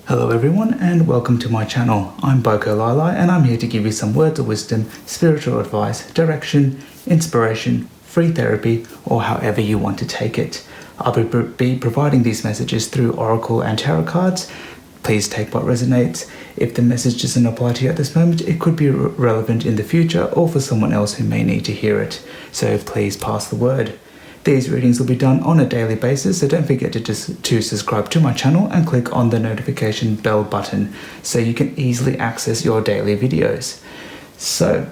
Hello everyone and welcome to my channel. I'm Boko Lili and I'm here to give you some words of wisdom, spiritual advice, direction, inspiration, free therapy, or however you want to take it. I'll be providing these messages through Oracle and Tarot cards. Please take what resonates. If the message doesn't apply to you at this moment, it could be relevant in the future or for someone else who may need to hear it. So please pass the word. These readings will be done on a daily basis, so don't forget to subscribe to my channel and click on the notification bell button so you can easily access your daily videos. So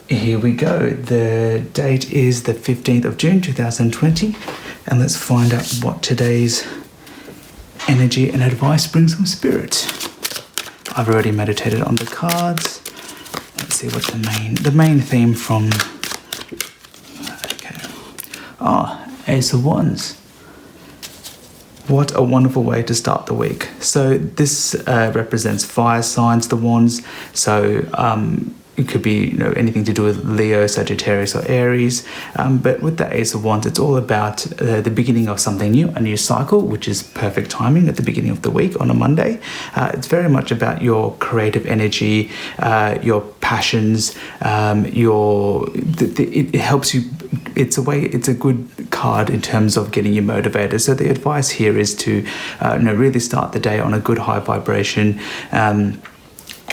here we go. The date is the 15th of June 2020 and let's find out what today's energy and advice brings from spirit. I've already meditated on the cards. Let's see what's the main theme from. Ace of Wands. What a wonderful way to start the week. So this represents fire signs, the wands. So it could be anything to do with Leo, Sagittarius or Aries. But with the Ace of Wands, it's all about the beginning of something new, a new cycle, which is perfect timing at the beginning of the week on a Monday. It's very much about your creative energy, your passions, it helps you. It's a good card in terms of getting you motivated. So the advice here is to really start the day on a good high vibration.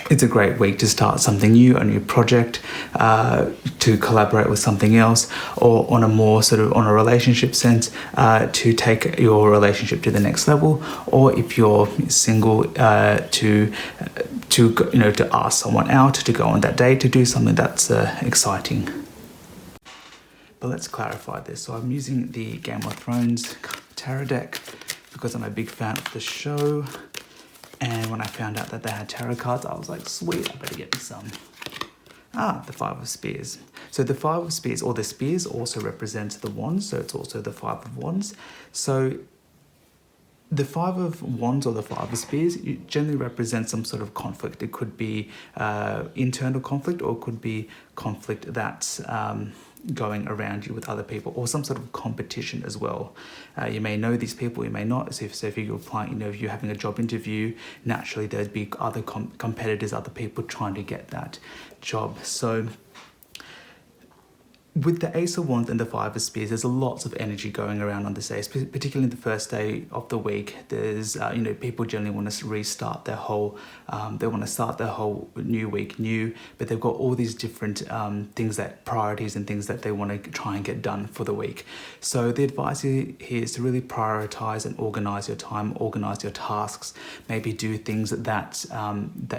It's a great week to start something new, a new project, to collaborate with something else, or on a more on a relationship sense, to take your relationship to the next level, or if you're single, to ask someone out, to go on that date, to do something that's exciting. But let's clarify this. So I'm using the Game of Thrones tarot deck because I'm a big fan of the show. And when I found out that they had tarot cards, I was like, sweet, I better get me some. The Five of Spears. So the Five of Spears, or the Spears, also represents the Wands. So it's also the Five of Wands. So the Five of Wands or the Five of Spears generally represents some sort of conflict. It could be internal conflict, or it could be conflict that's going around you with other people, or some sort of competition as well. You may know these people, you may not. So if you're applying, if you're having a job interview, naturally there'd be other competitors, other people trying to get that job. So with the Ace of Wands and the Five of Spears, there's lots of energy going around on this day, particularly the first day of the week. There's, people generally want to restart their whole, they want to start their whole new week new, but they've got all these different priorities and things that they want to try and get done for the week. So the advice here is to really prioritize and organize your time, organize your tasks, maybe do things that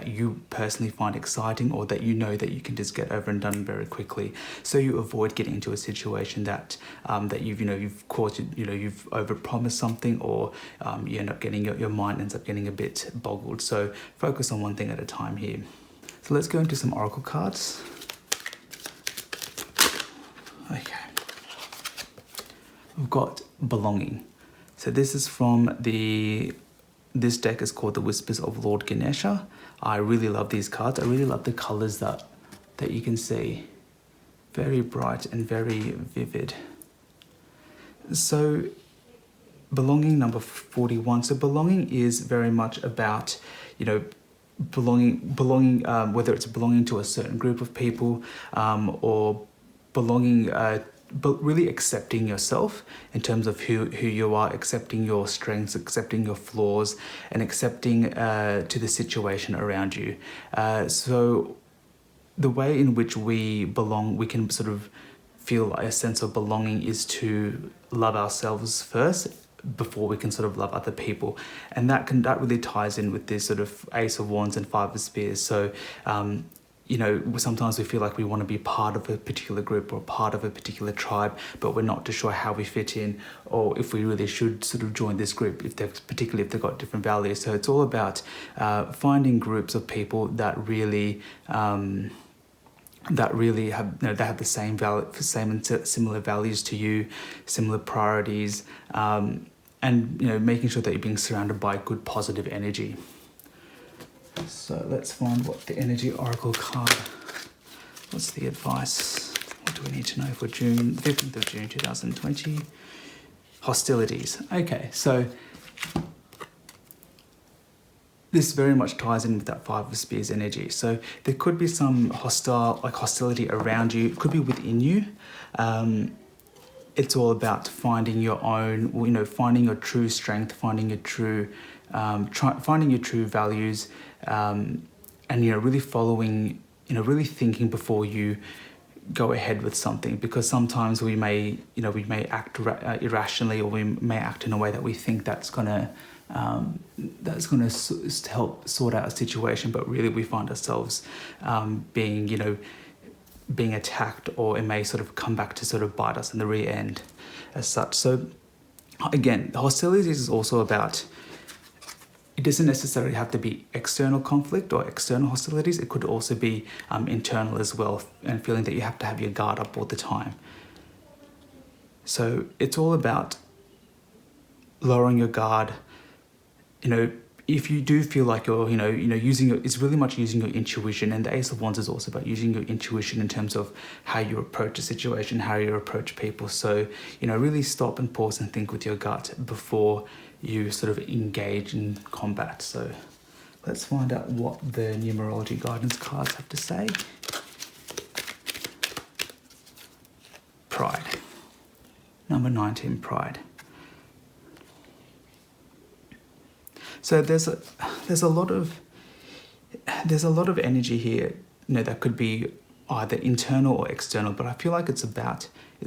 you personally find exciting, or that that you can just get over and done very quickly. So you avoid getting into a situation that you've overpromised something, or you end up getting your mind ends up getting a bit boggled. So focus on one thing at a time here. So let's go into some oracle cards. Okay, we've got belonging. So this is from this deck is called the Whispers of Lord Ganesha. I really love these cards. I really love the colors that you can see. Very bright and very vivid. So belonging, number 41. So belonging is very much about, belonging, whether it's belonging to a certain group of people, or belonging, but really accepting yourself in terms of who you are, accepting your strengths, accepting your flaws, and accepting to the situation around you. So the way in which we belong, we can sort of feel a sense of belonging, is to love ourselves first before we can sort of love other people. And that really ties in with this sort of Ace of Wands and Five of Spears. So, sometimes we feel like we want to be part of a particular group or part of a particular tribe, but we're not too sure how we fit in, or if we really should sort of join this group, particularly if they've got different values. So it's all about finding groups of people that really have, they have the same and similar values to you, similar priorities, and making sure that you're being surrounded by good positive energy. So let's find what the energy oracle card. What's the advice? What do we need to know for June 15th of June 2020? Hostilities. Okay, so this very much ties in with that Five of Spears energy. So there could be some hostility around you. It could be within you. It's all about finding your own, finding your true strength, finding your true, finding your true values, and really following, really thinking before you go ahead with something. Because sometimes we may act irrationally, or we may act in a way that we think that's gonna help sort out a situation, but really we find ourselves being attacked, or it may sort of come back to sort of bite us in the rear end as such. So again, the hostilities is also about, it doesn't necessarily have to be external conflict or external hostilities. It could also be internal as well, and feeling that you have to have your guard up all the time. So it's all about lowering your guard. If you do feel like you're, using it's really much using your intuition. And the Ace of Wands is also about using your intuition in terms of how you approach a situation, how you approach people. So, really stop and pause and think with your gut before you sort of engage in combat. So let's find out what the numerology guidance cards have to say. Pride. Number 19, pride. So there's a lot of energy here, that could be either internal or external, but I feel like this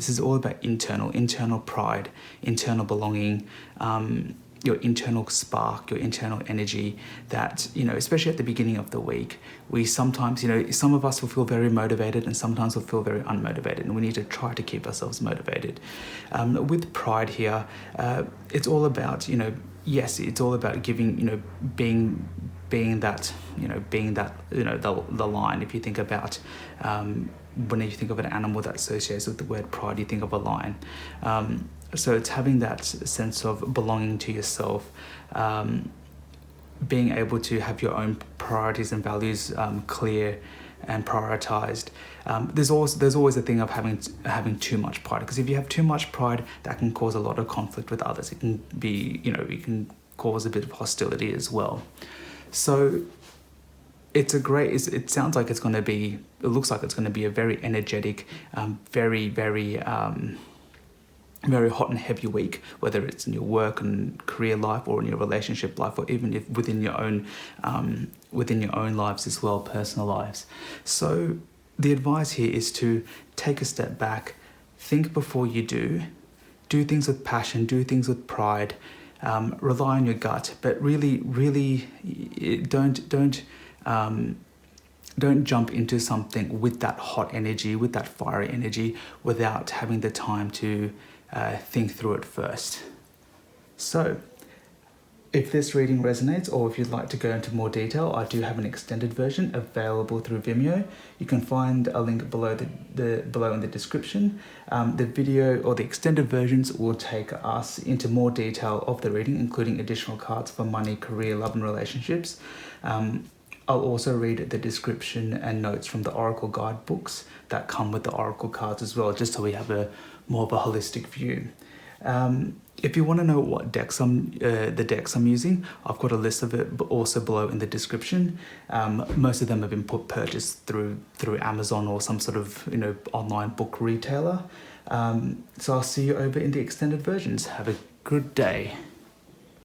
is all about internal pride, internal belonging, your internal spark, your internal energy that, especially at the beginning of the week, we sometimes, some of us will feel very motivated and sometimes we'll feel very unmotivated, and we need to try to keep ourselves motivated. With pride here, it's all about, yes, it's all about giving, being that, the lion. If you think about, when you think of an animal that associates with the word pride, you think of a lion. So it's having that sense of belonging to yourself, being able to have your own priorities and values clear and prioritized. There's always a thing of having too much pride, because if you have too much pride, that can cause a lot of conflict with others. It can be, it can cause a bit of hostility as well. So it sounds like it looks like it's going to be a very energetic, very, very, very hot and heavy week, whether it's in your work and career life, or in your relationship life, or even if within your own lives as well, personal lives. So the advice here is to take a step back, think before you do things with passion, do things with pride, rely on your gut, but really don't jump into something with that hot energy, with that fiery energy, without having the time to think through it first. So if this reading resonates, or if you'd like to go into more detail, I do have an extended version available through Vimeo. You can find a link below below in the description. The video or the extended versions will take us into more detail of the reading, including additional cards for money, career, love and relationships. I'll also read the description and notes from the Oracle guidebooks that come with the Oracle cards as well, just so we have more of a holistic view. If you want to know what the decks I'm using, I've got a list of it also below in the description. Most of them have been purchased through Amazon or some sort of online book retailer. So I'll see you over in the extended versions. Have a good day.